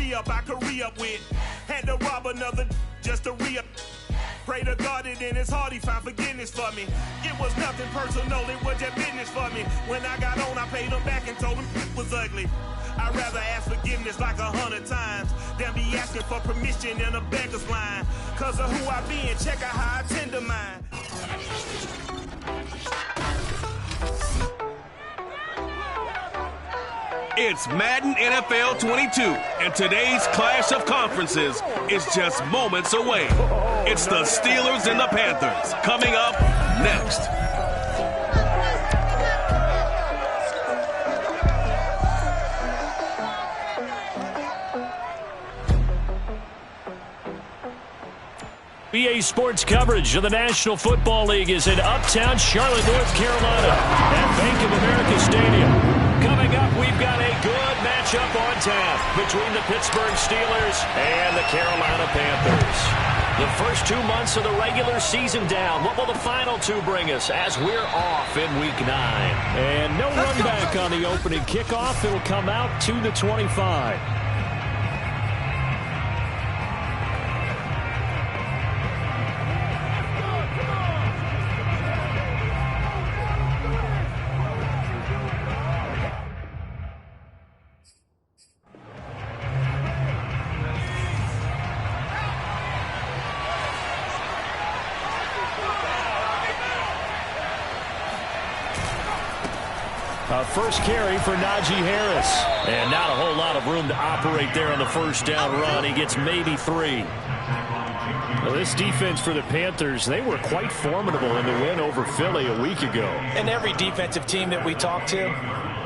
re-up I could re-up with. Had to rob another just to re-up. Pray to God that in his heart he found forgiveness for me. It was nothing personal, it was just business for me. When I got on, I paid him back and told him it was ugly. I'd rather ask forgiveness like 100 times than be asking for permission in a beggar's line. Cause of who I be and check out how I tend to mine. It's Madden NFL 22, and today's clash of conferences is just moments away. It's the Steelers and the Panthers coming up next. BA Sports coverage of the National Football League is in uptown Charlotte, North Carolina at Bank of America Stadium. Coming up, we've got a good matchup on tap between the Pittsburgh Steelers and the Carolina Panthers. The first 2 months of the regular season down. What will the final two bring us as we're off in Week 9? And no run back on the opening kickoff. It'll come out to the 25. First carry for Najee Harris. And not a whole lot of room to operate there on the first down run. He gets maybe 3. Well, this defense for the Panthers, they were quite formidable in the win over Philly a week ago. And every defensive team that we talk to,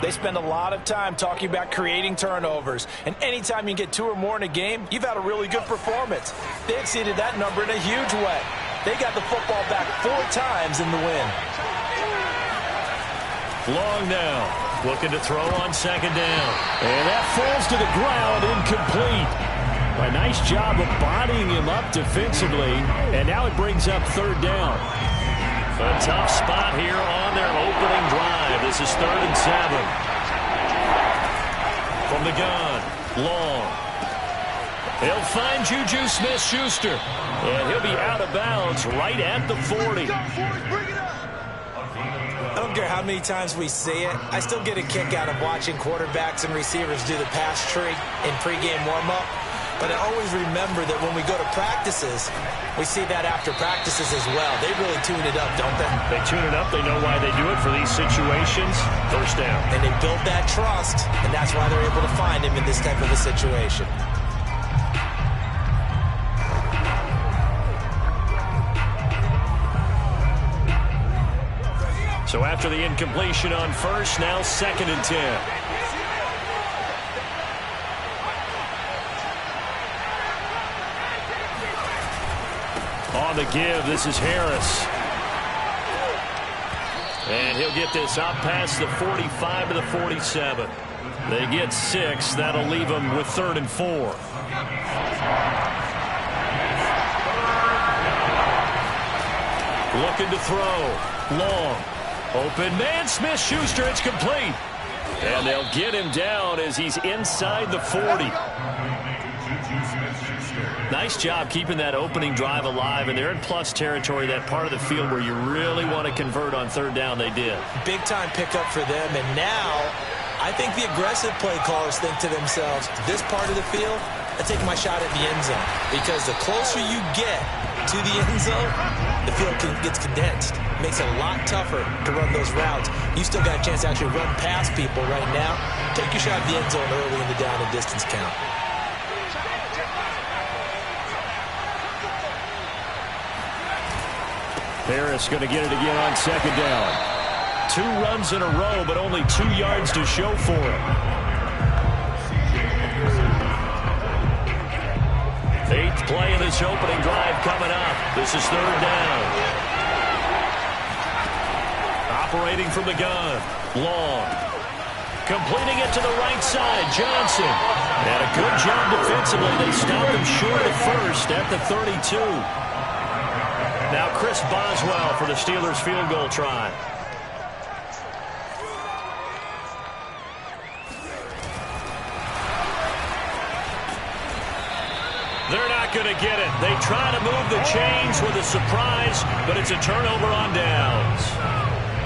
they spend a lot of time talking about creating turnovers. And anytime you get 2 or more in a game, you've had a really good performance. They exceeded that number in a huge way. They got the football back 4 times in the win. Long now, looking to throw on second down. And that falls to the ground, incomplete. A nice job of bodying him up defensively, and now it brings up third down. A tough spot here on their opening drive. This is 3rd and 7. From the gun, Long. He'll find Juju Smith-Schuster, and he'll be out of bounds right at the 40. I don't care how many times we see it. I still get a kick out of watching quarterbacks and receivers do the pass tree in pregame warm-up. But I always remember that when we go to practices, we see that after practices as well. They really tune it up, don't they? They tune it up. They know why they do it for these situations. First down. And they build that trust, and that's why they're able to find him in this type of a situation. So after the incompletion on first, now 2nd and 10. On the give, this is Harris. And he'll get this out past the 45 to the 47. They get 6. That'll leave them with 3rd and 4. Looking to throw. Long. Open man, Smith-Schuster, it's complete. And they'll get him down as he's inside the 40. Nice job keeping that opening drive alive, and they're in plus territory, that part of the field where you really want to convert on 3rd down. They did. Big-time pickup for them, and now I think the aggressive play callers think to themselves, this part of the field, I'm taking my shot at the end zone, because the closer you get to the end zone, the field gets condensed. It makes it a lot tougher to run those routes. You still got a chance to actually run past people right now. Take your shot at the end zone early in the down and distance count. Harris going to get it again on 2nd down. 2 runs in a row, but only 2 yards to show for him. 8th play of this opening drive coming up. This is 3rd down. Operating from the gun. Long. Completing it to the right side. Johnson. And a good job defensively. They stopped him short of first at the 32. Now Chris Boswell for the Steelers field goal try. They're not going to get it. They try to move the chains with a surprise, but it's a turnover on downs.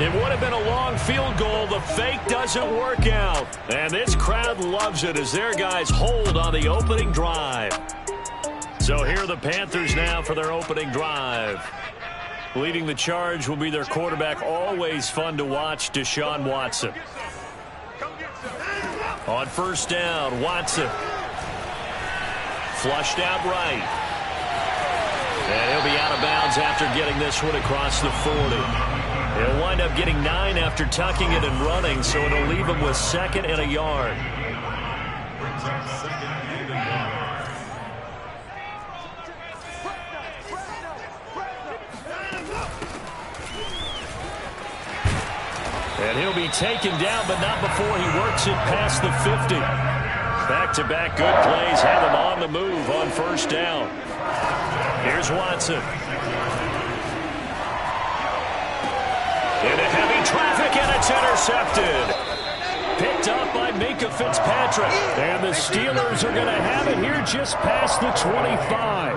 It would have been a long field goal. The fake doesn't work out. And this crowd loves it as their guys hold on the opening drive. So here are the Panthers now for their opening drive. Leading the charge will be their quarterback, always fun to watch, Deshaun Watson. On first down, Watson. Flushed out right. And he'll be out of bounds after getting this one across the 40. He'll wind up getting 9 after tucking it and running, so it'll leave him with 2nd and a yard. And he'll be taken down, but not before he works it past the 50. Back-to-back good plays have him on the move on first down. Here's Watson. Into heavy traffic, and it's intercepted. Picked up by Minkah Fitzpatrick. And the Steelers are going to have it here just past the 25.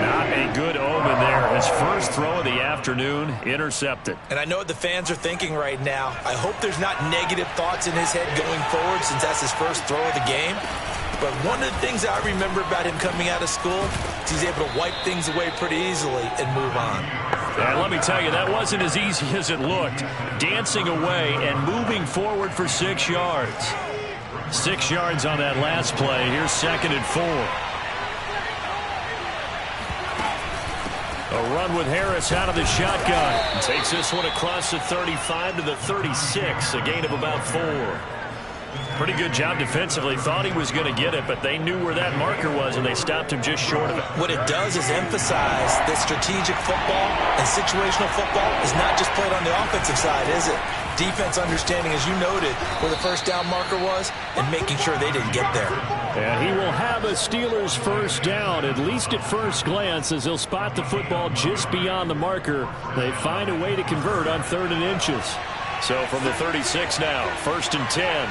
Not a good omen there. His first throw of the afternoon, intercepted. And I know what the fans are thinking right now. I hope there's not negative thoughts in his head going forward since that's his first throw of the game. But one of the things I remember about him coming out of school is he's able to wipe things away pretty easily and move on. And let me tell you, that wasn't as easy as it looked. Dancing away and moving forward for 6 yards. 6 yards on that last play. Here's 2nd and 4. A run with Harris out of the shotgun. Takes this one across the 35 to the 36. A gain of about 4. Pretty good job defensively. Thought he was going to get it, but they knew where that marker was, and they stopped him just short of it. What it does is emphasize that strategic football and situational football is not just played on the offensive side, is it? Defense understanding, as you noted, where the first down marker was and making sure they didn't get there. And he will have a Steelers first down, at least at first glance, as he'll spot the football just beyond the marker. They find a way to convert on 3rd and inches. So from the 36 now, 1st and 10.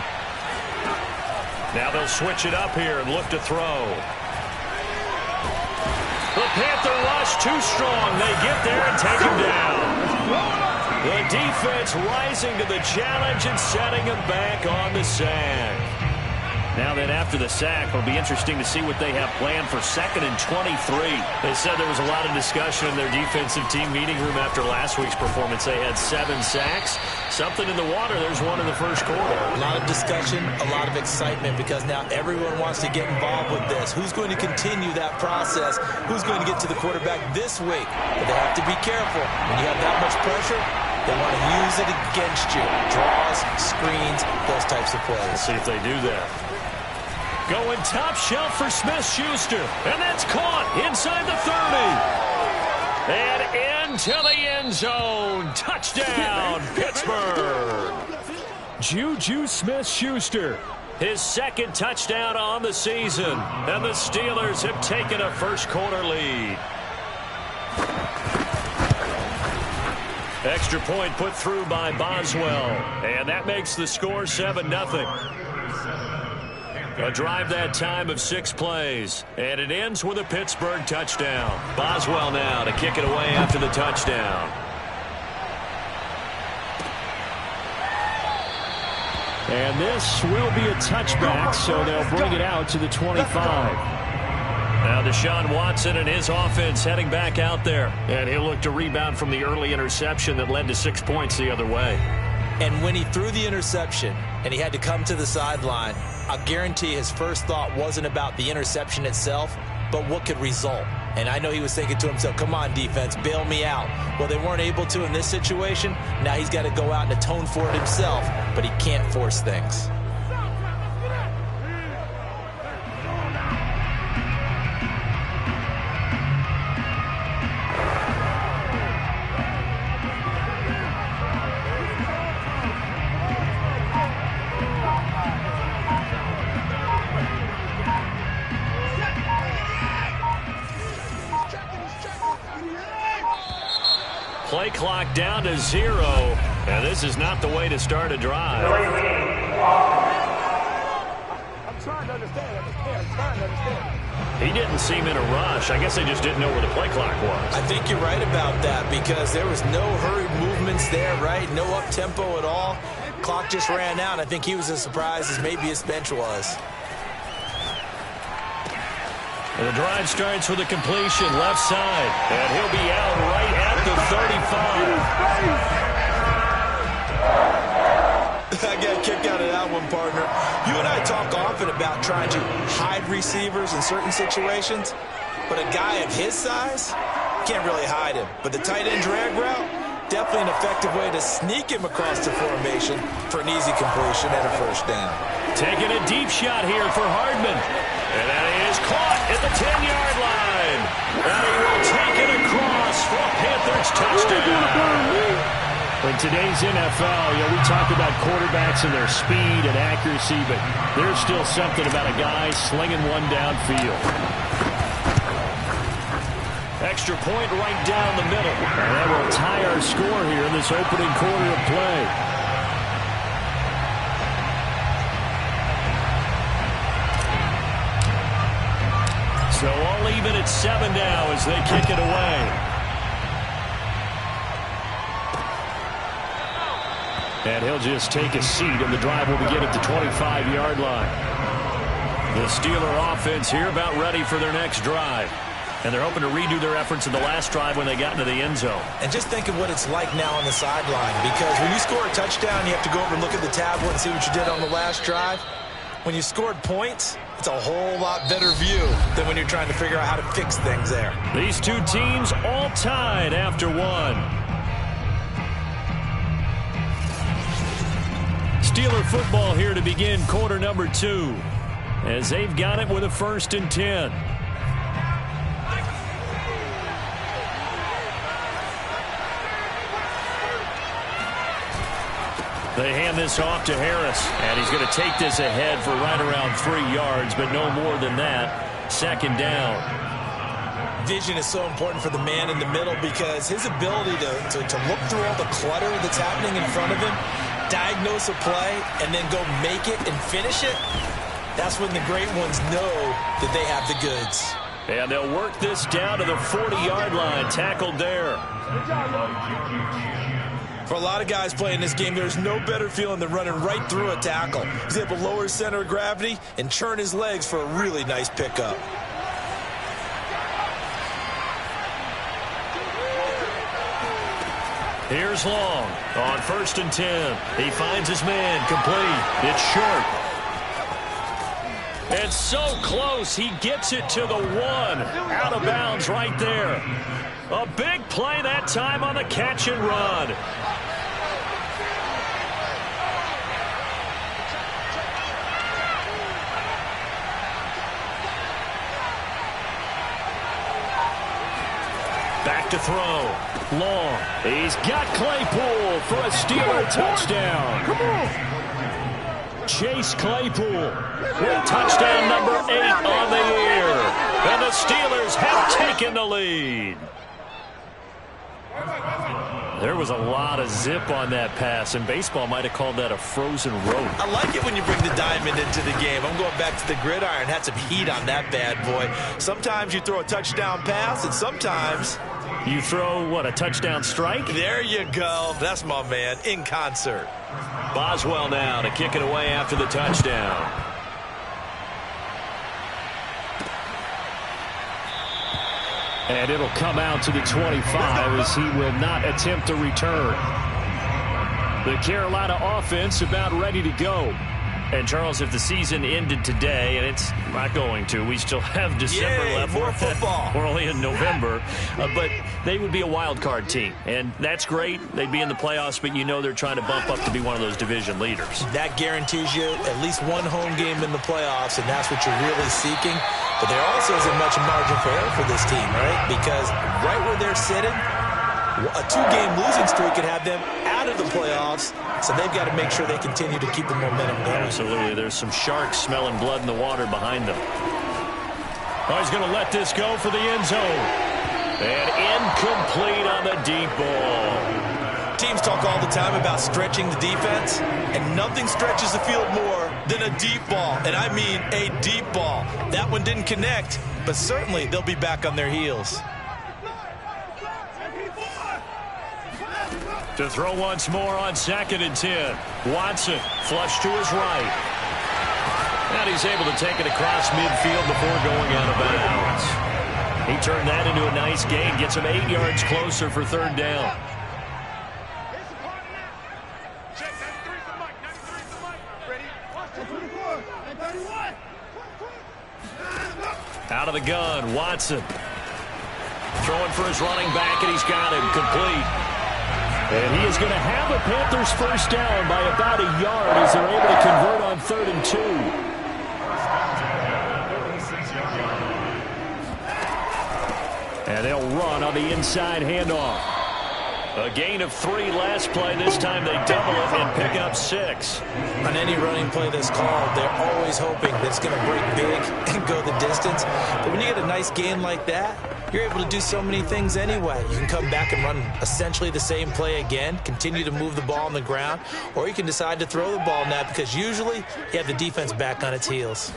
Now they'll switch it up here and look to throw. The Panther rush too strong. They get there and take him down. The defense rising to the challenge and setting him back on the sack. Now then, after the sack, it'll be interesting to see what they have planned for 2nd and 23. They said there was a lot of discussion in their defensive team meeting room after last week's performance. They had 7 sacks. Something in the water. There's one in the first quarter. A lot of discussion, a lot of excitement, because now everyone wants to get involved with this. Who's going to continue that process? Who's going to get to the quarterback this week? But they have to be careful. When you have that much pressure, they want to use it against you. Draws, screens, those types of plays. Let's see if they do that. Going top shelf for Smith-Schuster. And that's caught inside the 30. And into the end zone. Touchdown, Pittsburgh. Juju Smith-Schuster. His 2nd touchdown on the season. And the Steelers have taken a first quarter lead. Extra point put through by Boswell. And that makes the score 7-0. A drive that time of 6 plays. And it ends with a Pittsburgh touchdown. Boswell now to kick it away after the touchdown. And this will be a touchback, so they'll bring it out to the 25. Now Deshaun Watson and his offense heading back out there. And he'll look to rebound from the early interception that led to 6 points the other way. And when he threw the interception and he had to come to the sideline, I guarantee his first thought wasn't about the interception itself, but what could result. And I know he was thinking to himself, come on, defense, bail me out. Well, they weren't able to in this situation. Now he's got to go out and atone for it himself, but he can't force things. Play clock down to 0, and this is not the way to start a drive. I'm trying to understand. He didn't seem in a rush. I guess they just didn't know where the play clock was. I think you're right about that because there was no hurried movements there, right? No up-tempo at all. Clock just ran out. I think he was as surprised as maybe his bench was. And the drive starts with a completion left side. And he'll be out right at the 35. I got a kick out of that one, partner. You and I talk often about trying to hide receivers in certain situations, but a guy of his size can't really hide him. But the tight end drag route, definitely an effective way to sneak him across the formation for an easy completion and a first down. Taking a deep shot here for Hardman. And that is caught at the 10-yard line. And he will take it across for a Panthers touchdown. In today's NFL, we talk about quarterbacks and their speed and accuracy, but there's still something about a guy slinging one downfield. Extra point right down the middle. And that will tie our score here in this opening quarter of play. So all even at 7 now as they kick it away. And he'll just take a seat, and the drive will begin at the 25-yard line. The Steeler offense here about ready for their next drive. And they're hoping to redo their efforts in the last drive when they got into the end zone. And just think of what it's like now on the sideline, because when you score a touchdown, you have to go over and look at the tablet and see what you did on the last drive. When you scored points, it's a whole lot better view than when you're trying to figure out how to fix things there. These two teams all tied after one. Steeler football here to begin quarter number 2 as they've got it with a 1st and 10. They hand this off to Harris, and he's going to take this ahead for right around 3 yards, but no more than that. 2nd down. Vision is so important for the man in the middle because his ability to look through all the clutter that's happening in front of him, diagnose a play, and then go make it and finish it, that's when the great ones know that they have the goods. And they'll work this down to the 40-yard line, tackled there. For a lot of guys playing this game, there's no better feeling than running right through a tackle. He's able to lower his center of gravity and churn his legs for a really nice pickup. Here's Long on 1st and 10. He finds his man, complete. It's short. It's so close. He gets it to the 1. Out of bounds right there. A big play that time on the catch and run. Back to throw. Long. He's got Claypool for a Steeler touchdown. Come on. Chase Claypool with touchdown number 8 on the year. And the Steelers have taken the lead. There was a lot of zip on that pass, and baseball might have called that a frozen rope. I like it when you bring the diamond into the game. I'm going back to the gridiron. Had some heat on that bad boy. Sometimes you throw a touchdown pass, and sometimes you throw, what, a touchdown strike? There you go. That's my man, in concert. Boswell now to kick it away after the touchdown. And it'll come out to the 25 as he will not attempt to return. The Carolina offense about ready to go. And, Charles, if the season ended today, and it's not going to, we still have December left. More football. We're only in November. But they would be a wild card team. And that's great. They'd be in the playoffs, but you know they're trying to bump up to be one of those division leaders. That guarantees you at least one home game in the playoffs, and that's what you're really seeking. But there also isn't much margin for error for this team, right? Because right where they're sitting, a 2-game losing streak could have them out of the playoffs, so they've got to make sure they continue to keep the momentum going. Absolutely. There's some sharks smelling blood in the water behind them. Oh, he's going to let this go for the end zone. And incomplete on the deep ball. teams talk all the time about stretching the defense, and nothing stretches the field more than a deep ball, and I mean a deep ball. That one didn't connect, but certainly they'll be back on their heels. To throw once more on 2nd and 10. Watson, flush to his right. And he's able to take it across midfield before going out of bounds. He turned that into a nice gain, gets him 8 yards closer for 3rd down. Out of the gun, Watson. Throwing for his running back, and he's got him complete. And he is going to have a Panthers first down by about a yard as they're able to convert on 3rd and 2. And they'll run on the inside handoff. A gain of 3 last play. This time they double it and pick up 6. On any running play that's called, they're always hoping that it's going to break big and go the distance. But when you get a nice gain like that, you're able to do so many things anyway. You can come back and run essentially the same play again, continue to move the ball on the ground, or you can decide to throw the ball now because usually you have the defense back on its heels.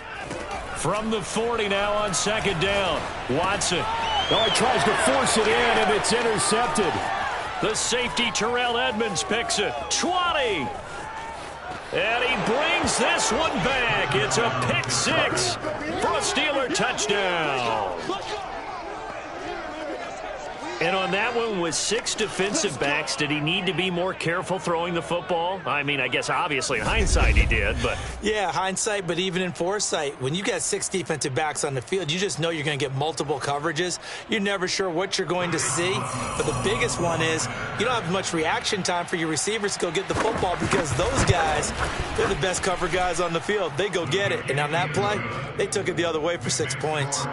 From the 40 now on 2nd down. Watson. Oh, he tries to force it in, and it's intercepted. The safety, Terrell Edmonds, picks it. 20. And he brings this one back. It's a pick 6 for a Steeler touchdown. And on that one, with 6 defensive backs, did he need to be more careful throwing the football? I mean, I guess obviously in hindsight he did, but... Yeah, hindsight, but even in foresight, when you got 6 defensive backs on the field, you just know you're going to get multiple coverages. You're never sure what you're going to see. But the biggest one is you don't have much reaction time for your receivers to go get the football because those guys, they're the best cover guys on the field. They go get it. And on that play, they took it the other way for 6 points.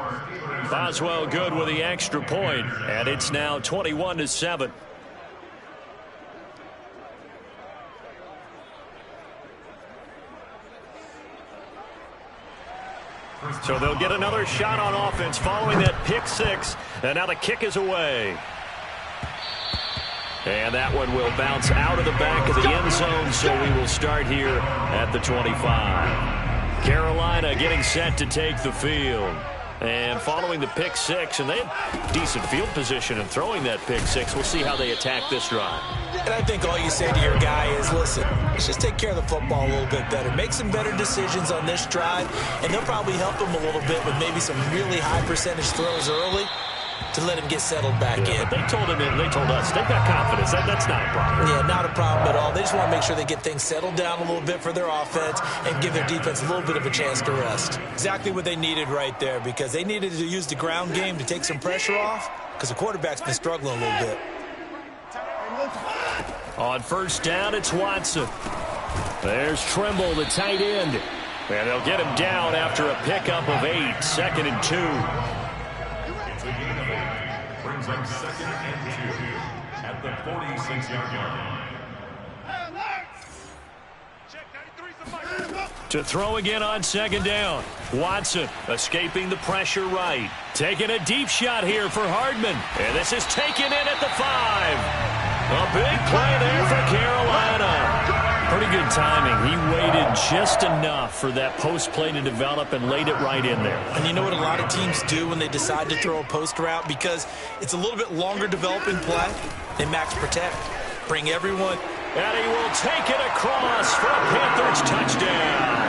Boswell good with the extra point, and it's now 21-7. So they'll get another shot on offense following that pick 6, and now the kick is away. And that one will bounce out of the back of the end zone, so we will start here at the 25. Carolina getting set to take the field. And following the pick 6, and they have decent field position in throwing that pick 6. We'll see how they attack this drive. And I think all you say to your guy is, listen, let's just take care of the football a little bit better. Make some better decisions on this drive, and they'll probably help him a little bit with maybe some really high percentage throws early to let him get settled back in. But they told him, they told us, they've got confidence. That's not a problem. Yeah, not a problem at all. They just want to make sure they get things settled down a little bit for their offense and give their defense a little bit of a chance to rest. Exactly what they needed right there because they needed to use the ground game to take some pressure off because the quarterback's been struggling a little bit. On first down, it's Watson. There's Trimble, the tight end. And they'll get him down after a pickup of 8, 2nd and 2. Brings up 2nd and 2 at the 46-yard line. To throw again on 2nd down. Watson escaping the pressure right. Taking a deep shot here for Hardman. And this is taken in at the 5. A big play there for Carolina. Pretty good timing. He waited just enough for that post play to develop and laid it right in there. And you know what a lot of teams do when they decide to throw a post route? Because it's a little bit longer developing play. They max protect. Bring everyone. And he will take it across for a Panthers touchdown.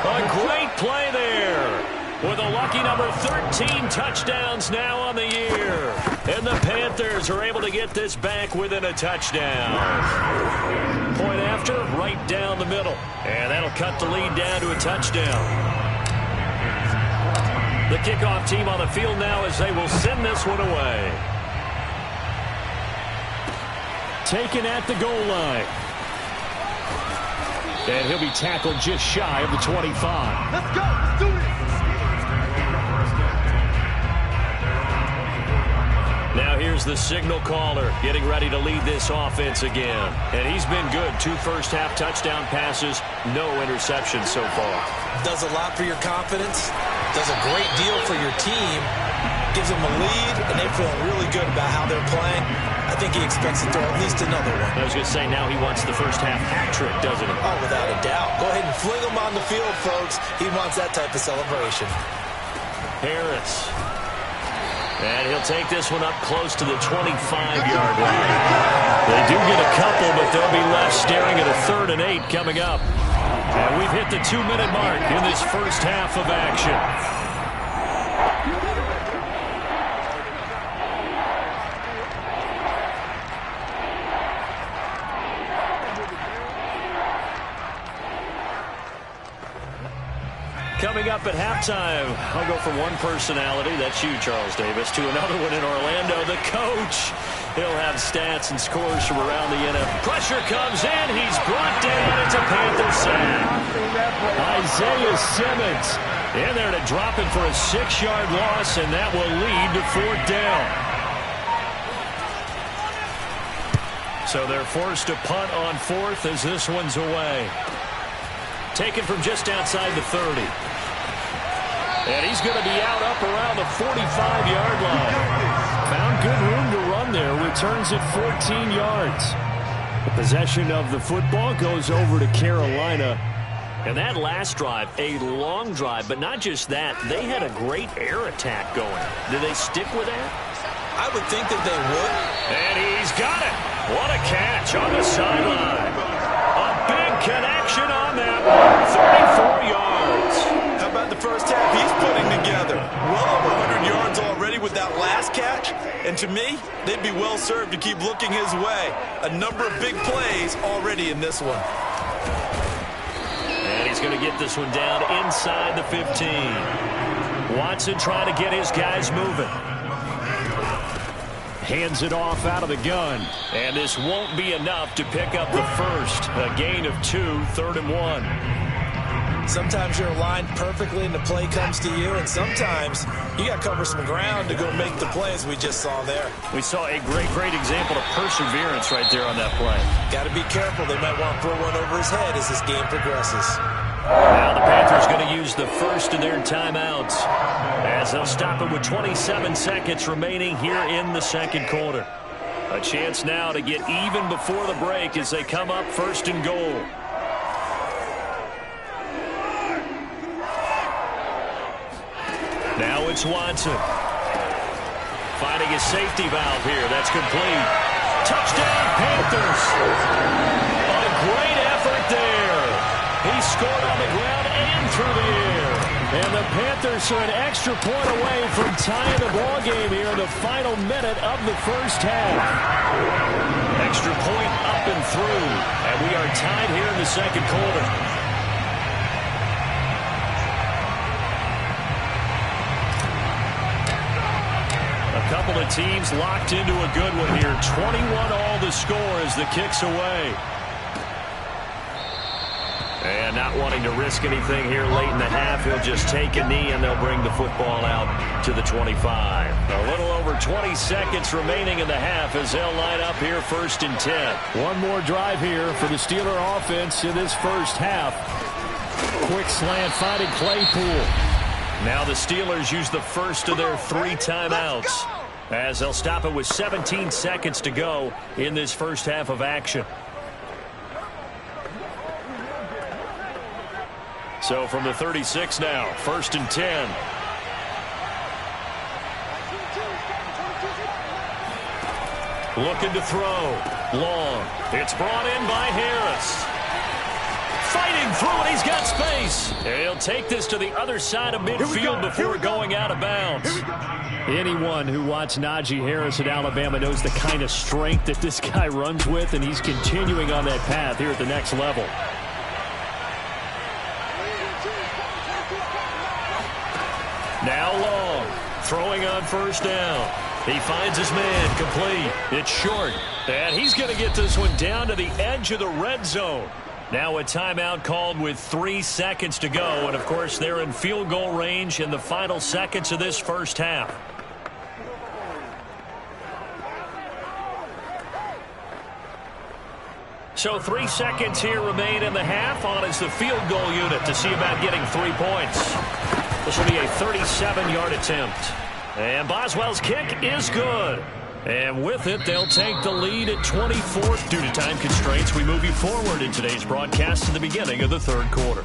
A great play there. With a lucky number 13 touchdowns now on the year. And the Panthers are able to get this back within a touchdown. Point after, right down the middle. And that'll cut the lead down to a touchdown. The kickoff team on the field now as they will send this one away. Taken at the goal line. And he'll be tackled just shy of the 25. Let's go. Let's do this. Now here's the signal caller getting ready to lead this offense again. And he's been good. 2 first-half touchdown passes, no interceptions so far. Does a lot for your confidence. does a great deal for your team, gives them a lead, and they're feeling really good about how they're playing. I think he expects to throw at least another one. I was going to say, now he wants the first half hat trick, doesn't he? Oh, without a doubt. Go ahead and fling him on the field, folks. He wants that type of celebration. Harris. And he'll take this one up close to the 25-yard line. They do get a couple, but they'll be left staring at a 3rd and 8 coming up. And we've hit the 2-minute mark in this first half of action. Coming up at halftime, I'll go from one personality, that's you, Charles Davis, to another one in Orlando, the coach. He'll have stats and scores from around the NFL. Pressure comes in, he's brought down, it's a Panther sack. Isaiah Simmons in there to drop him for a 6-yard loss, and that will lead to 4th down. So they're forced to punt on 4th as this one's away. Taken from just outside the 30. And he's going to be out up around the 45-yard line. Found good room to run there. Returns it 14 yards. The possession of the football goes over to Carolina. And that last drive, a long drive, but not just that. They had a great air attack going. Do they stick with that? I would think that they would. And he's got it. What a catch on the sideline. A big connection on that one. 34 yards. How about the first half he's putting together? Well over 100 yards already with that last catch. And to me, they'd be well served to keep looking his way. A number of big plays already in this one. And he's going to get this one down inside the 15. Watson trying to get his guys moving. Hands it off out of the gun. And this won't be enough to pick up the first. A gain of 2, 3rd and 1. Sometimes you're aligned perfectly and the play comes to you, and sometimes you got to cover some ground to go make the plays we just saw there. We saw a great example of perseverance right there on that play. Got to be careful. They might want to throw one over his head as this game progresses. Now the Panthers going to use the first of their timeouts as they'll stop it with 27 seconds remaining here in the second quarter. A chance now to get even before the break as they come up 1st and goal. Now it's Watson. Finding his safety valve here. That's complete. Touchdown, Panthers. A great effort there. He scored on the ground and through the air. And the Panthers are an extra point away from tying the ball game here in the final minute of the first half. Extra point up and through. And we are tied here in the second quarter. A couple of teams locked into a good one here. 21 all the score as the kick's away. And not wanting to risk anything here late in the half, he'll just take a knee and they'll bring the football out to the 25. A little over 20 seconds remaining in the half as they'll line up here 1st and 10. One more drive here for the Steeler offense in this first half. Quick slant finding Claypool. Now the Steelers use the first of their 3 timeouts as they'll stop it with 17 seconds to go in this first half of action. So from the 36 now, 1st and 10. Looking to throw. Long. It's brought in by Harris. Fighting through it, he's got space. He'll take this to the other side of midfield before going out of bounds. Anyone who watched Najee Harris at Alabama knows the kind of strength that this guy runs with, and he's continuing on that path here at the next level. Now Long, throwing on 1st down. He finds his man, complete. It's short, and he's going to get this one down to the edge of the red zone. Now a timeout called with 3 seconds to go. And, of course, they're in field goal range in the final seconds of this first half. So 3 seconds here remain in the half. On is the field goal unit to see about getting 3 points. This will be a 37-yard attempt. And Boswell's kick is good. And with it, they'll take the lead at 24. Due to time constraints, we move you forward in today's broadcast to the beginning of the third quarter.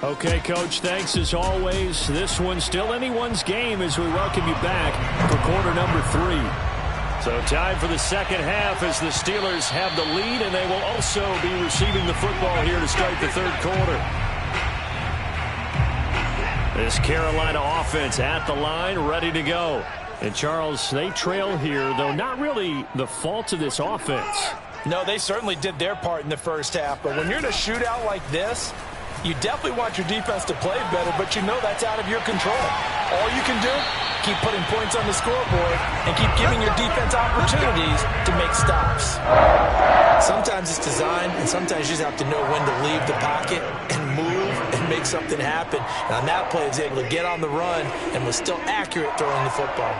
Okay, Coach, thanks as always. This one's still anyone's game as we welcome you back for quarter number 3. So time for the second half as the Steelers have the lead, and they will also be receiving the football here to start the third quarter. This Carolina offense at the line, ready to go. And, Charles, they trail here, though not really the fault of this offense. No, they certainly did their part in the first half, but when you're in a shootout like this, you definitely want your defense to play better, but you know that's out of your control. All you can do, keep putting points on the scoreboard and keep giving your defense opportunities to make stops. Sometimes it's design, and sometimes you just have to know when to leave the pocket and move and make something happen. And on that play, he was able to get on the run and was still accurate throwing the football.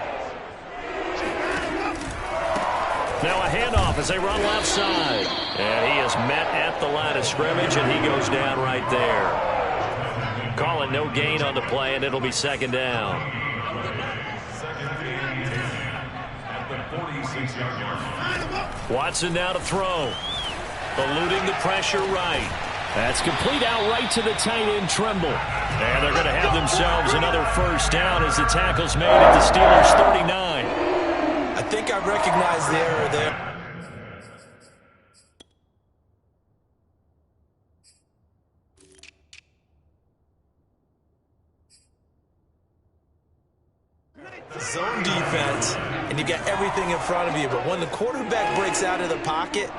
Now a handoff as they run left side. And he is met at the line of scrimmage, and he goes down right there. Calling no gain on the play, and it'll be second down. Watson now to throw. Eluding the pressure right. That's complete out right to the tight end, Trimble. And they're going to have themselves another first down as the tackle's made at the Steelers' 39. I think I recognize the error there. Zone defense, and you got everything in front of you, but when the quarterback breaks out of the pocket,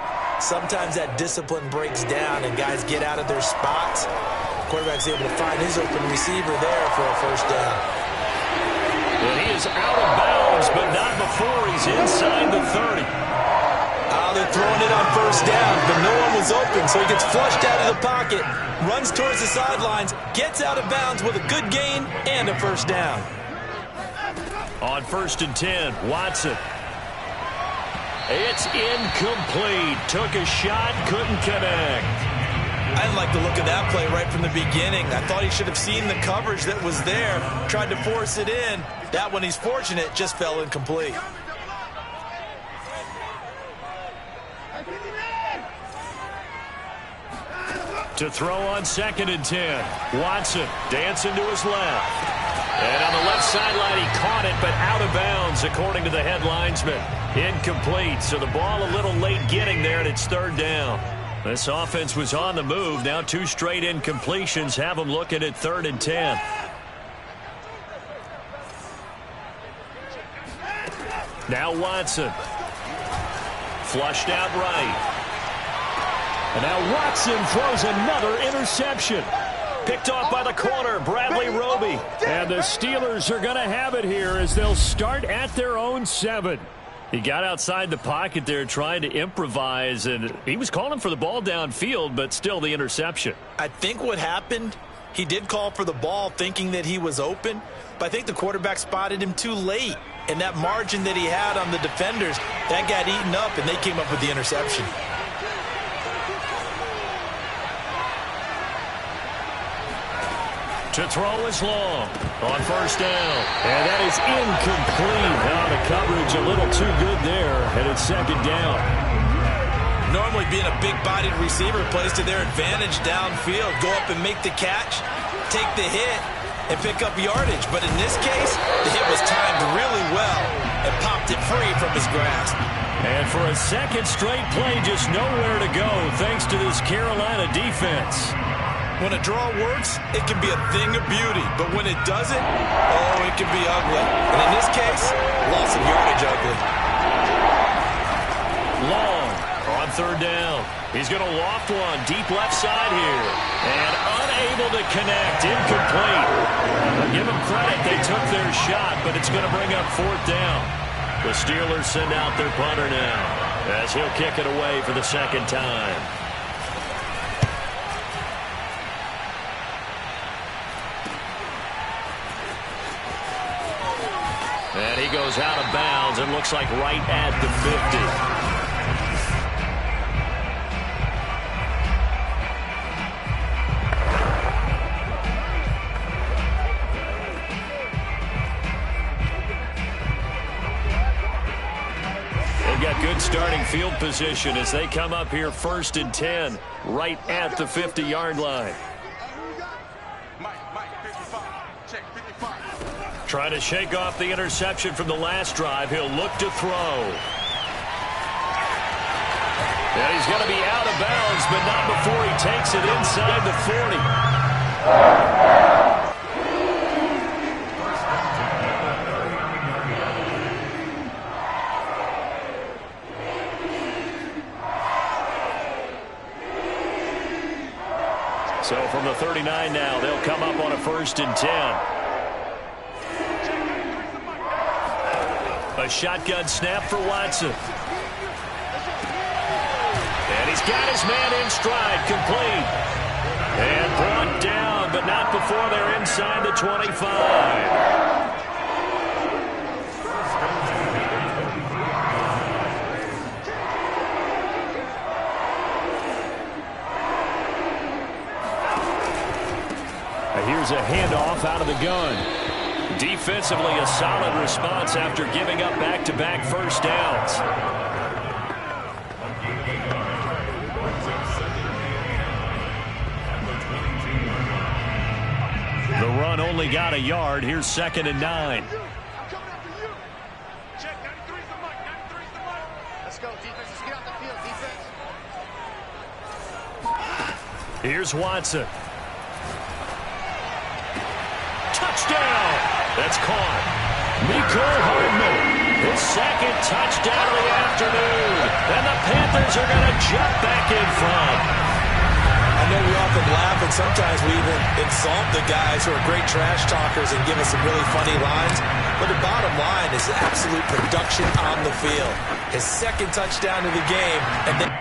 sometimes that discipline breaks down and guys get out of their spots. The quarterback's able to find his open receiver there for a first down. And he is out of bounds, but not before he's inside the 30. They're throwing it on first down, but no one was open, so he gets flushed out of the pocket, runs towards the sidelines, gets out of bounds with a good gain and a first down. On 1st and 10, Watson. It's incomplete. Took a shot, couldn't connect. I didn't like the look of that play right from the beginning. I thought he should have seen the coverage that was there, tried to force it in. That one, he's fortunate, just fell incomplete. To throw on 2nd and 10. Watson dancing to his left. And on the left sideline, he caught it, but out of bounds, according to the head linesman. Incomplete, so the ball a little late getting there, and it's 3rd down. This offense was on the move. Now 2 straight incompletions have them looking at 3rd and 10. Now Watson. Flushed out right. And now Watson throws another interception. Picked off by the corner, Bradley Roby. And the Steelers are going to have it here as they'll start at their own 7. He got outside the pocket there trying to improvise, and he was calling for the ball downfield, but still the interception. I think what happened, he did call for the ball thinking that he was open, but I think the quarterback spotted him too late. And that margin that he had on the defenders, that got eaten up, and they came up with the interception. To throw is long on 1st down. And that is incomplete. Now the coverage a little too good there, and it's 2nd down. Normally being a big-bodied receiver plays to their advantage downfield. Go up and make the catch, take the hit, and pick up yardage. But in this case, the hit was timed really well and popped it free from his grasp. And for a second straight play, just nowhere to go thanks to this Carolina defense. When a draw works, it can be a thing of beauty. But when it doesn't, oh, it can be ugly. And in this case, loss of yardage ugly. Long on 3rd down. He's going to loft one deep left side here. And unable to connect. Incomplete. I'll give them credit. They took their shot, but it's going to bring up 4th down. The Steelers send out their punter now as he'll kick it away for the 2nd time. And he goes out of bounds and looks like right at the 50. Good starting field position as they come up here 1st and 10, right at the 50-yard line. Trying to shake off the interception from the last drive. He'll look to throw. And he's going to be out of bounds, but not before he takes it inside the 40. So from the 39 now, they'll come up on a 1st and 10. A shotgun snap for Watson. And he's got his man in stride, complete. And brought down, but not before they're inside the 25. Here's a handoff out of the gun. Defensively, a solid response after giving up back-to-back first downs. The run only got a yard. Here's 2nd and 9. Let's go, defense. Let's get out the field, defense. Here's Watson. Touchdown! That's caught. Mecole Hardman, his 2nd touchdown of the afternoon. And the Panthers are going to jump back in front. I know we often laugh, and sometimes we even insult the guys who are great trash talkers and give us some really funny lines. But the bottom line is absolute production on the field. His 2nd touchdown of the game, and then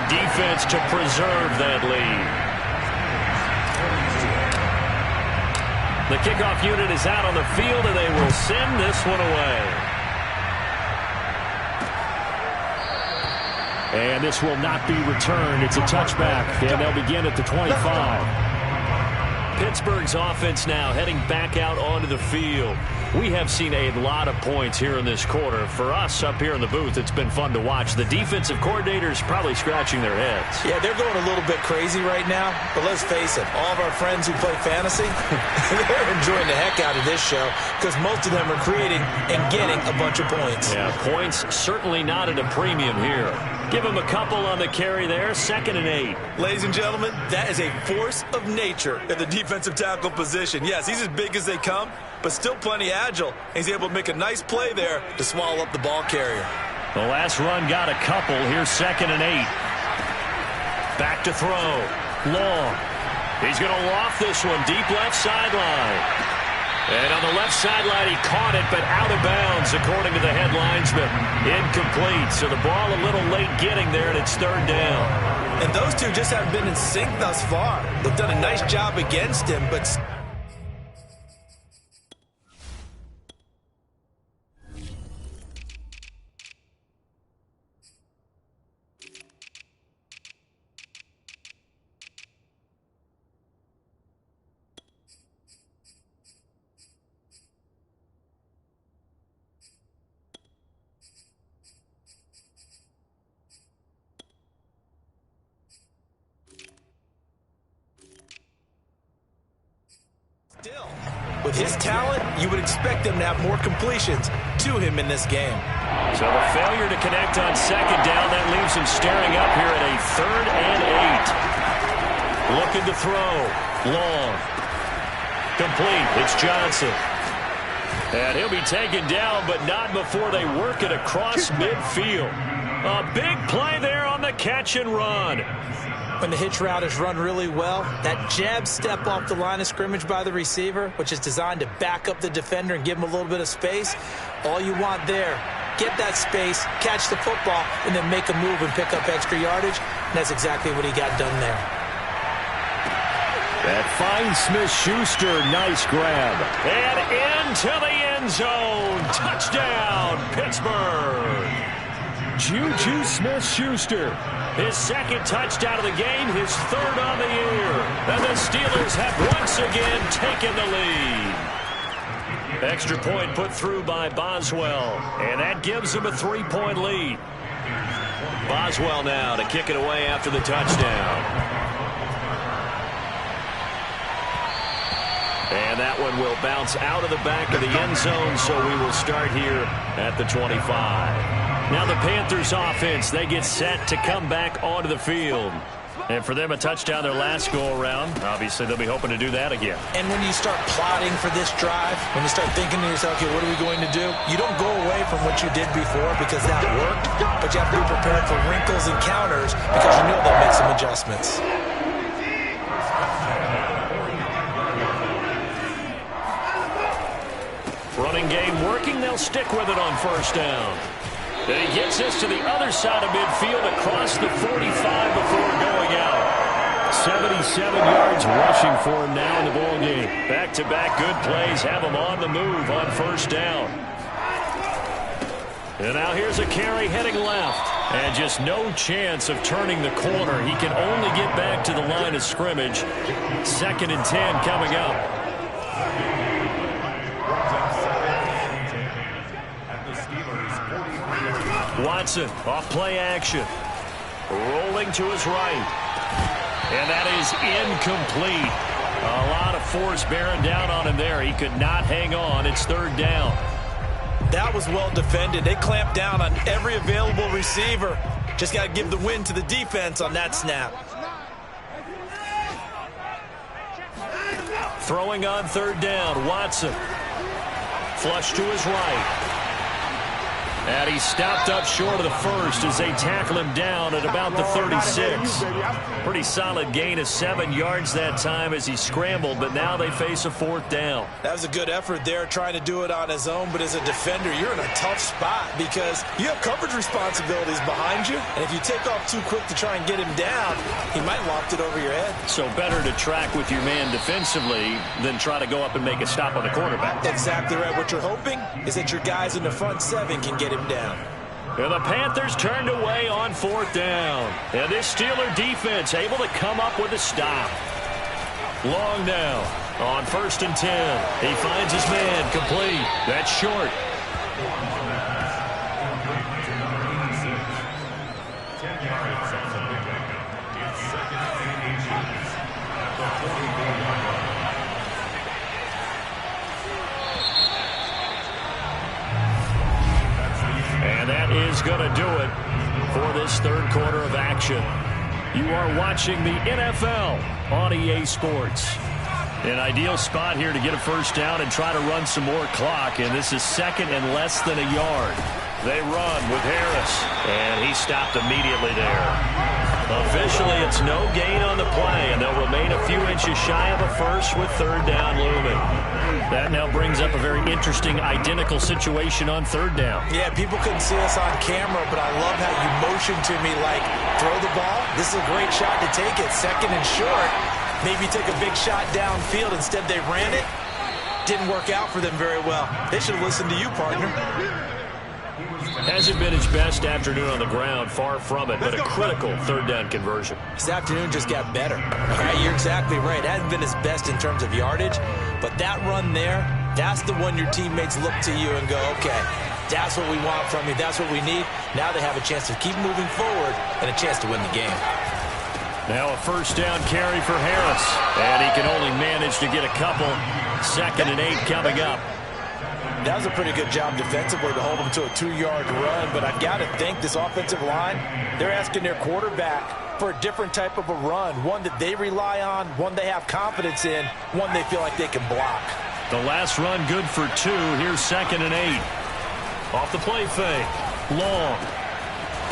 defense to preserve that lead. The kickoff unit is out on the field, and they will send this one away. And this will not be returned. It's a touchback, and they'll begin at the 25. Pittsburgh's offense now heading back out onto the field. We have seen a lot of points here in this quarter. For us up here in the booth, it's been fun to watch. The defensive coordinators probably scratching their heads. Yeah, they're going a little bit crazy right now. But let's face it, all of our friends who play fantasy, they're enjoying the heck out of this show because most of them are creating and getting a bunch of points. Yeah, points certainly not at a premium here. Give him a couple on the carry there, 2nd and 8. Ladies and gentlemen, that is a force of nature at the defensive tackle position. Yes, he's as big as they come, but still plenty agile. He's able to make a nice play there to swallow up the ball carrier. The last run got a couple. Here's 2nd and 8. Back to throw. Long. He's going to loft this one deep left sideline. And on the left sideline, he caught it, but out of bounds, according to the head linesman. Incomplete. So the ball a little late getting there, and it's 3rd down. And those two just haven't been in sync thus far. They've done a nice job against him, but still, with his talent, you would expect him to have more completions to him in this game. So the failure to connect on 2nd down, that leaves him staring up here at a 3rd and 8. Looking to throw. Long. Complete. It's Johnson. And he'll be taken down, but not before they work it across midfield. A big play there on the catch and run. When the hitch route is run really well, that jab step off the line of scrimmage by the receiver, which is designed to back up the defender and give him a little bit of space, all you want there, get that space, catch the football, and then make a move and pick up extra yardage. And that's exactly what he got done there. That finds Smith-Schuster. Nice grab. And into the end zone. Touchdown, Pittsburgh. Juju Smith-Schuster. His second touchdown of the game, his third on the year. And the Steelers have once again taken the lead. Extra point put through by Boswell. And that gives them a 3-point lead. Boswell now to kick it away after the touchdown. And that one will bounce out of the back of the end zone, so we will start here at the 25. Now the Panthers offense, they get set to come back onto the field. And for them, a touchdown their last go-around. Obviously, they'll be hoping to do that again. And when you start plotting for this drive, when you start thinking to yourself, okay, what are we going to do? You don't go away from what you did before because that worked, but you have to be prepared for wrinkles and counters because you know they'll make some adjustments. Running game working, they'll stick with it on first down. And he gets this to the other side of midfield across the 45 before going out. 77 yards rushing for him now in the ball game. Back-to-back good plays have him on the move on first down. And now here's a carry heading left. And just no chance of turning the corner. He can only get back to the line of scrimmage. 2nd and 10 coming up. Watson, off play action. Rolling to his right. And that is incomplete. A lot of force bearing down on him there. He could not hang on. It's 3rd down. That was well defended. They clamped down on every available receiver. Just got to give the win to the defense on that snap. Throwing on 3rd down, Watson. Flush to his right. And he stopped up short of the first as they tackle him down at about the 36. Pretty solid gain of 7 yards that time as he scrambled, but now they face a 4th down. That was a good effort there trying to do it on his own, but as a defender, you're in a tough spot because you have coverage responsibilities behind you, and if you take off too quick to try and get him down, he might loft it over your head. So better to track with your man defensively than try to go up and make a stop on the quarterback. Exactly right. What you're hoping is that your guys in the front 7 can get him down. And the Panthers turned away on 4th down. And this Steeler defense able to come up with a stop. Long now on 1st and 10. He finds his man complete. That's short. That is going to do it for this 3rd quarter of action. You are watching the NFL on EA Sports. An ideal spot here to get a first down and try to run some more clock, and this is 2nd and less than a yard. They run with Harris, and he stopped immediately there. Officially, it's no gain on the play, and they'll remain a few inches shy of a first with 3rd down looming. That now brings up a very interesting identical situation on 3rd down. Yeah, people couldn't see us on camera, but I love how you motioned to me like, throw the ball. This is a great shot to take it. 2nd and short. Maybe take a big shot downfield. Instead, they ran it. Didn't work out for them very well. They should have listened to you, partner. Hasn't been his best afternoon on the ground, far from it, but a critical 3rd down conversion. His afternoon just got better. Yeah, you're exactly right. Hasn't been his best in terms of yardage, but that run there, that's the one your teammates look to you and go, okay, that's what we want from you, that's what we need. Now they have a chance to keep moving forward and a chance to win the game. Now a first down carry for Harris, and he can only manage to get a couple. 2nd and 8 coming up. That was a pretty good job defensively to hold them to a 2-yard run, but I've got to think this offensive line, they're asking their quarterback for a different type of a run, one that they rely on, one they have confidence in, one they feel like they can block. The last run good for 2. Here's 2nd and 8. Off the play fake. Long.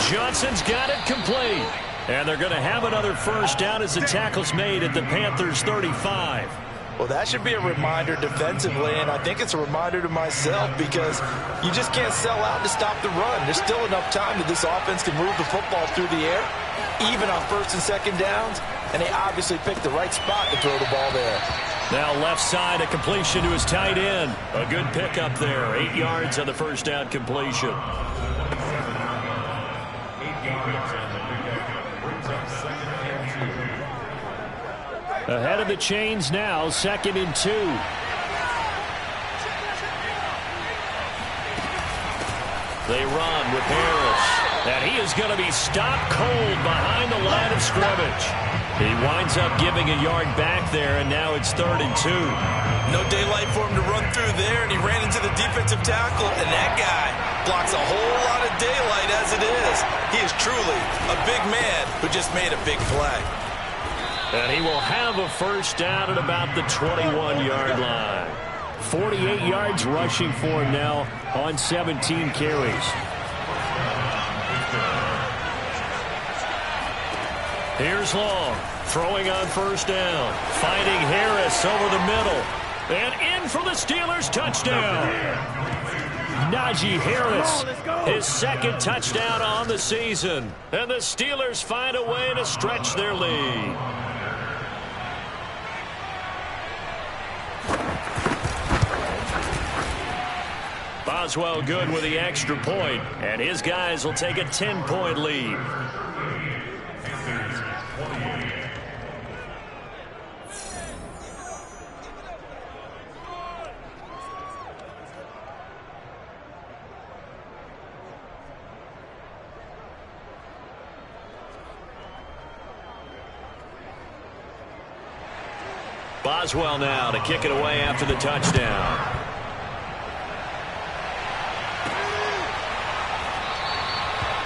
Johnson's got it complete. And they're going to have another first down as the tackle's made at the Panthers' 35. Well, that should be a reminder defensively, and I think it's a reminder to myself because you just can't sell out to stop the run. There's still enough time that this offense can move the football through the air, even on first and second downs, and they obviously picked the right spot to throw the ball there. Now left side, a completion to his tight end. A good pickup there. 8 yards on the first down completion. 8 yards on the pickup. Brings up 2nd and 2. Ahead of the chains now, 2nd and 2. They run with Harris. And he is going to be stopped cold behind the line of scrimmage. He winds up giving a yard back there, and now it's 3rd and 2. No daylight for him to run through there, and he ran into the defensive tackle, and that guy blocks a whole lot of daylight as it is. He is truly a big man who just made a big play. And he will have a first down at about the 21-yard line. 48 yards rushing for him now on 17 carries. Here's Long, throwing on first down, finding Harris over the middle, and in for the Steelers' touchdown. Najee Harris, his 2nd touchdown on the season, and the Steelers find a way to stretch their lead. Boswell good with the extra point, and his guys will take a 10-point lead. Boswell now to kick it away after the touchdown.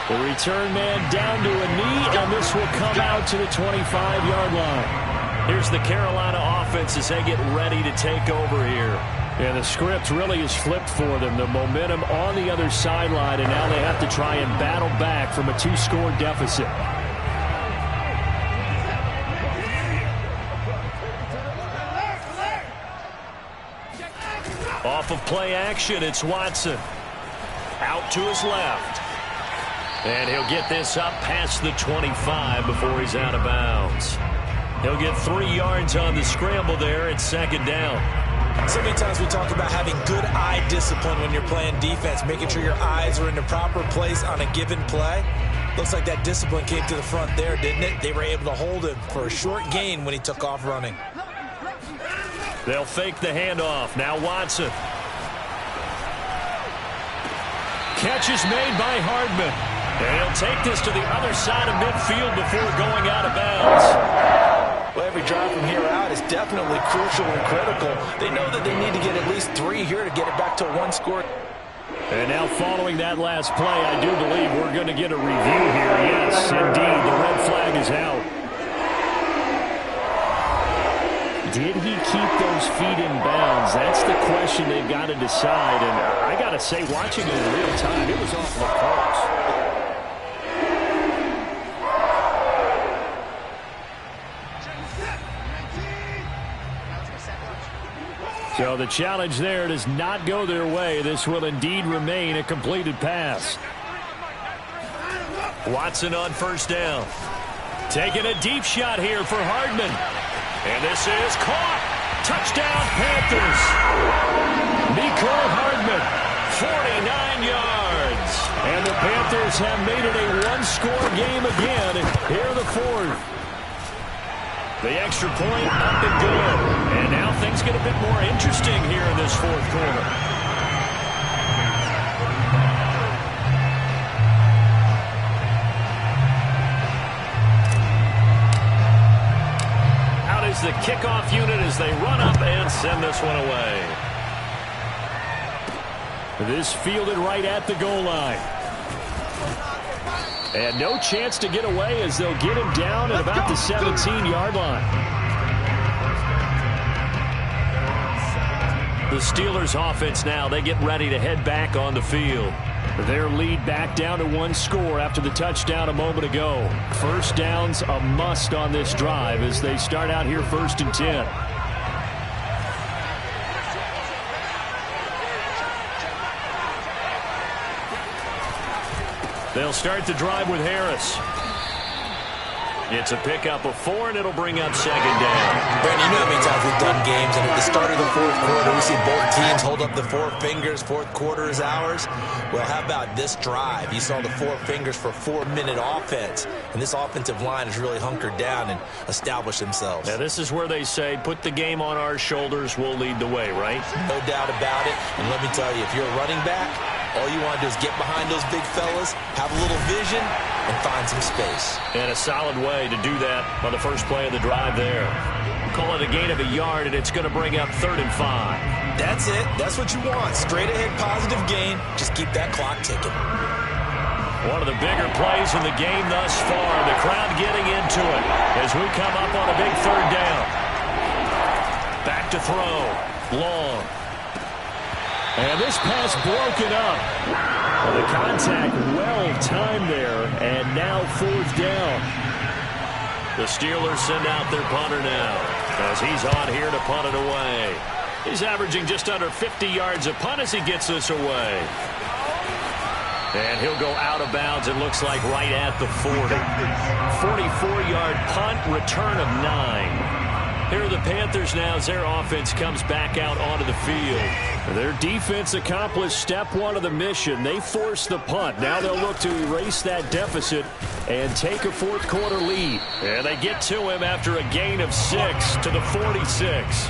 The return man down to a knee, and this will come out to the 25-yard line. Here's the Carolina offense as they get ready to take over here. And the script really is flipped for them. The momentum on the other sideline, and now they have to try and battle back from a 2-score deficit. Off of play action, it's Watson. Out to his left. And he'll get this up past the 25 before he's out of bounds. He'll get 3 yards on the scramble there at 2nd down. So many times we talk about having good eye discipline when you're playing defense, making sure your eyes are in the proper place on a given play. Looks like that discipline came to the front there, didn't it? They were able to hold him for a short gain when he took off running. They'll fake the handoff. Now Watson. Catch is made by Hardman. And he'll take this to the other side of midfield before going out of bounds. Well, every drive from here out is definitely crucial and critical. They know that they need to get at least 3 here to get it back to 1 score. And now following that last play, I do believe we're going to get a review here. Yes, indeed, the red flag is out. Did he keep those feet in bounds? That's the question they've got to decide. And I got to say, watching it in real time, it was awful close. So the challenge there does not go their way. This will indeed remain a completed pass. Watson on first down. Taking a deep shot here for Hardman. And this is caught. Touchdown, Panthers. Mecole Hardman, 49 yards. And the Panthers have made it a 1-score game again. Here the 4th. The extra point up and good. And now things get a bit more interesting here in this 4th quarter. Out is the kickoff unit as they run up and send this one away. This fielded right at the goal line. And no chance to get away as they'll get him down at about the 17-yard line. The Steelers offense now, they get ready to head back on the field. Their lead back down to one score after the touchdown a moment ago. First down's a must on this drive as they start out here 1st and 10. They'll start the drive with Harris. It's a pickup of 4, and it'll bring up 2nd down. Brandon, you know how many times we've done games, and at the start of the 4th quarter, we see both teams hold up the 4 fingers, 4th quarter is ours. Well, how about this drive? You saw the 4 fingers for 4-minute offense, and this offensive line has really hunkered down and established themselves. Now, this is where they say, put the game on our shoulders, we'll lead the way, right? No doubt about it, and let me tell you, if you're a running back, all you want to do is get behind those big fellas, have a little vision, and find some space. And a solid way to do that on the first play of the drive there. Call it a gain of a yard, and it's going to bring up 3rd and 5. That's it. That's what you want. Straight ahead positive gain. Just keep that clock ticking. One of the bigger plays in the game thus far. The crowd getting into it as we come up on a big 3rd down. Back to throw. Long. And this pass broken up. Well, the contact well-timed there, and now 4th down. The Steelers send out their punter now as he's on here to punt it away. He's averaging just under 50 yards a punt as he gets this away. And he'll go out of bounds, it looks like, right at the 40. 44-yard punt, return of 9. Here are the Panthers now as their offense comes back out onto the field. Their defense accomplished step 1 of the mission. They forced the punt. Now they'll look to erase that deficit and take a 4th quarter lead. And they get to him after a gain of 6 to the 46.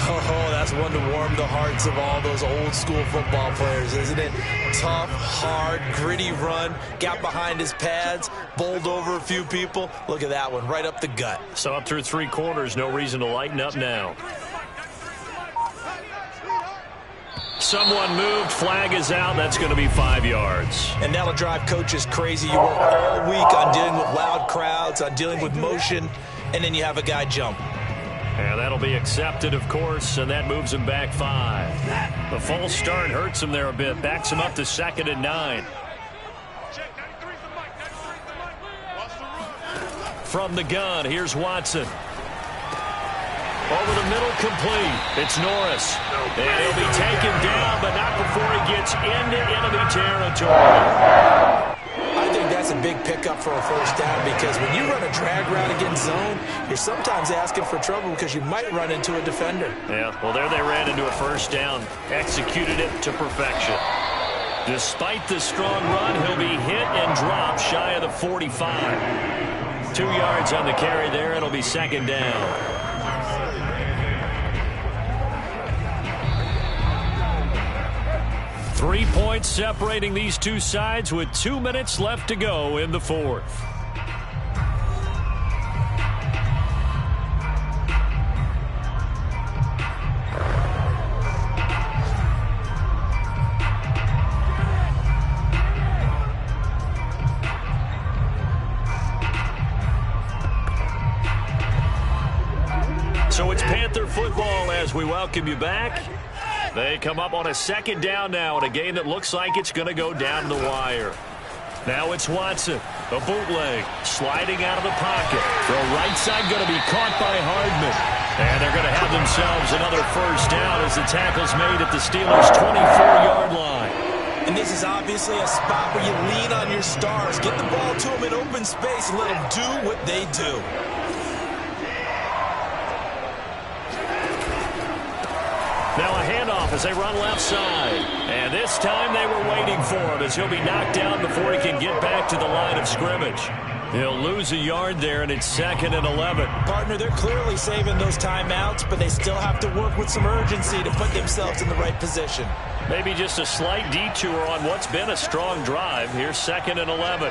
Oh, that's one to warm the hearts of all those old school football players, isn't it? Tough, hard, gritty run, got behind his pads, bowled over a few people. Look at that one, right up the gut. So up through 3 quarters, no reason to lighten up now. Someone moved, flag is out, that's going to be 5 yards. And that'll drive coaches crazy. You work all week on dealing with loud crowds, on dealing with motion, and then you have a guy jump. And that'll be accepted, of course, and that moves him back 5. The false start hurts him there a bit, backs him up to 2nd and 9. From the gun, here's Watson. Over the middle, complete. It's Norris. And he'll be taken down, but not before he gets into enemy territory. I think that's a big pickup for a 1st down because when you run a drag route against zone, you're sometimes asking for trouble because you might run into a defender. Yeah, well, there they ran into a 1st down. Executed it to perfection. Despite the strong run, he'll be hit and dropped shy of the 45. 2 yards on the carry there. It'll be 2nd down. Three points separating these two sides with 2 minutes left to go in the 4th. So it's Panther football as we welcome you back. They come up on a 2nd down now in a game that looks like it's going to go down the wire. Now it's Watson, a bootleg, sliding out of the pocket. Throw right side going to be caught by Hardman. And they're going to have themselves another 1st down as the tackle's made at the Steelers' 24-yard line. And this is obviously a spot where you lean on your stars. Get the ball to them in open space and let them do what they do. Now a handoff as they run left side. And this time they were waiting for him as he'll be knocked down before he can get back to the line of scrimmage. He'll lose a yard there, and it's 2nd and 11. Partner, they're clearly saving those timeouts, but they still have to work with some urgency to put themselves in the right position. Maybe just a slight detour on what's been a strong drive. Here's 2nd and 11.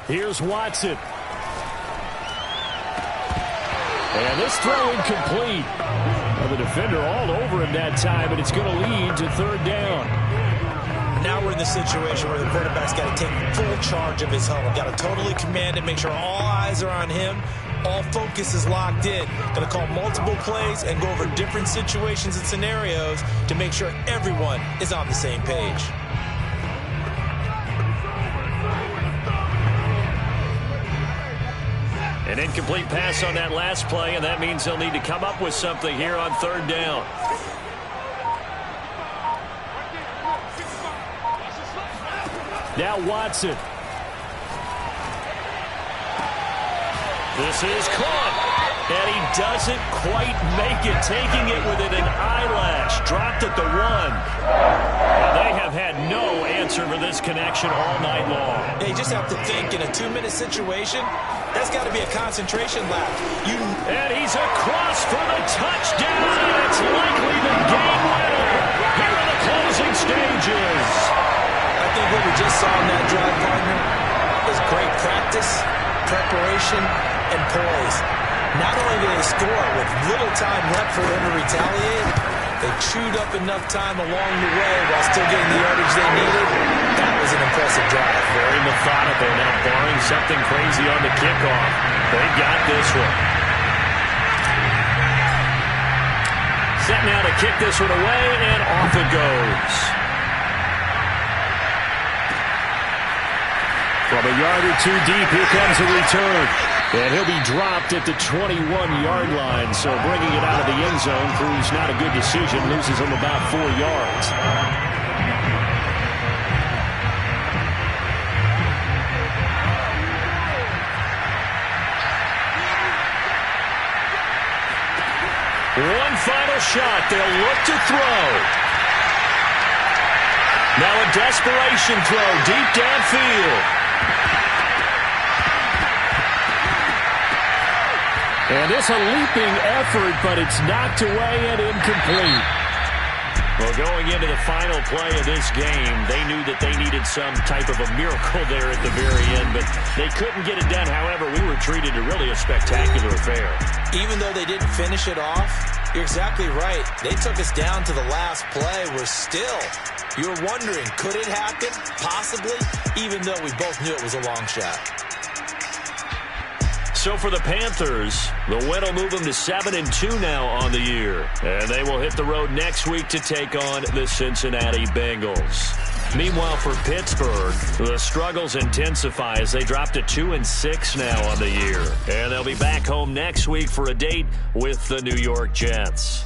Here's Watson. And this throw incomplete. Well, the defender all over him that time, and it's going to lead to third down. Now we're in the situation where the quarterback's got to take full charge of his huddle. Got to totally command it, make sure all eyes are on him. All focus is locked in. Got to call multiple plays and go over different situations and scenarios to make sure everyone is on the same page. An incomplete pass on that last play, and that means they'll need to come up with something here on third down. Now Watson. This is caught, and he doesn't quite make it, taking it within an eyelash. Dropped at the 1. Now they have had no answer for this connection all night long. Yeah, you just have to think in a 2-minute situation, that's got to be a concentration lap. And he's across for the touchdown, and it's likely the game winner. Here are the closing stages. I think what we just saw in that drive, partner, is great practice, preparation, and poise. Not only did they score with little time left for them to retaliate, they chewed up enough time along the way while still getting the yardage they needed. That was an impressive drive. Very methodical. Now, barring something crazy on the kickoff, they got this one. Set now to kick this one away, and off it goes. From a yard or two deep, here comes a return. And he'll be dropped at the 21-yard line. So bringing it out of the end zone proves not a good decision. Loses him about 4 yards. One final shot. They'll look to throw. Now a desperation throw deep downfield. And it's a leaping effort, but it's knocked away and incomplete. Well, going into the final play of this game, they knew that they needed some type of a miracle there at the very end, but they couldn't get it done. However, we were treated to really a spectacular affair. Even though they didn't finish it off, you're exactly right. They took us down to the last play. You're wondering, could it happen? Possibly, even though we both knew it was a long shot. So for the Panthers, the win will move them to 7-2 now on the year. And they will hit the road next week to take on the Cincinnati Bengals. Meanwhile, for Pittsburgh, the struggles intensify as they drop to 2-6 now on the year. And they'll be back home next week for a date with the New York Jets.